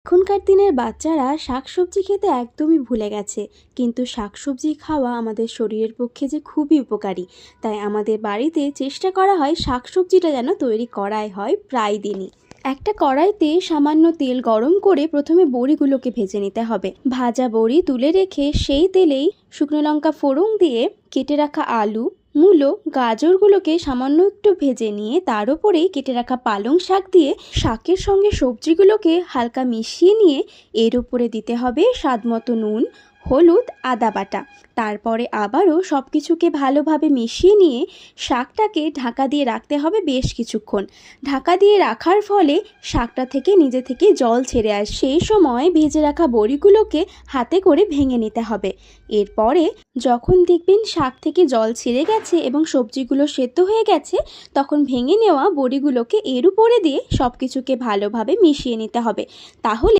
এখনকার দিনের বাচ্চারা শাকসবজি খেতে একদমই ভুলে গেছে, কিন্তু শাকসবজি খাওয়া আমাদের শরীরের পক্ষে যে খুবই উপকারী। তাই আমাদের বাড়িতে চেষ্টা করা হয় শাকসবজিটা যেন তৈরি করাই হয় প্রায় দিনই। একটা কড়াইতে সামান্য তেল গরম করে প্রথমে বড়িগুলোকে ভেজে নিতে হবে। ভাজা বড়ি তুলে রেখে সেই তেলেই শুকনো লঙ্কা ফোড়ন দিয়ে কেটে রাখা আলু, মূলো, গাজরগুলোকে সামান্য একটু ভেজে নিয়ে তার উপরেই কেটে রাখা পালং শাক দিয়ে শাকের সঙ্গে সবজিগুলোকে হালকা মিশিয়ে নিয়ে এর উপরে দিতে হবে স্বাদমতো নুন, হলুদ, আদা বাটা। তারপরে আবারও সব কিছুকে ভালোভাবে মিশিয়ে নিয়ে শাকটাকে ঢাকা দিয়ে রাখতে হবে বেশ কিছুক্ষণ। ঢাকা দিয়ে রাখার ফলে শাকটা থেকে নিজে থেকে জল ছেড়ে আসে। সেই সময় ভেজে রাখা বড়িগুলোকে হাতে করে ভেঙে নিতে হবে। এরপরে যখন দেখবেন শাক থেকে জল ছেড়ে গেছে এবং সবজিগুলো সেদ্ধ হয়ে গেছে, তখন ভেঙে নেওয়া বড়িগুলোকে এর উপরে দিয়ে সব কিছুকে ভালোভাবে মিশিয়ে নিতে হবে। তাহলে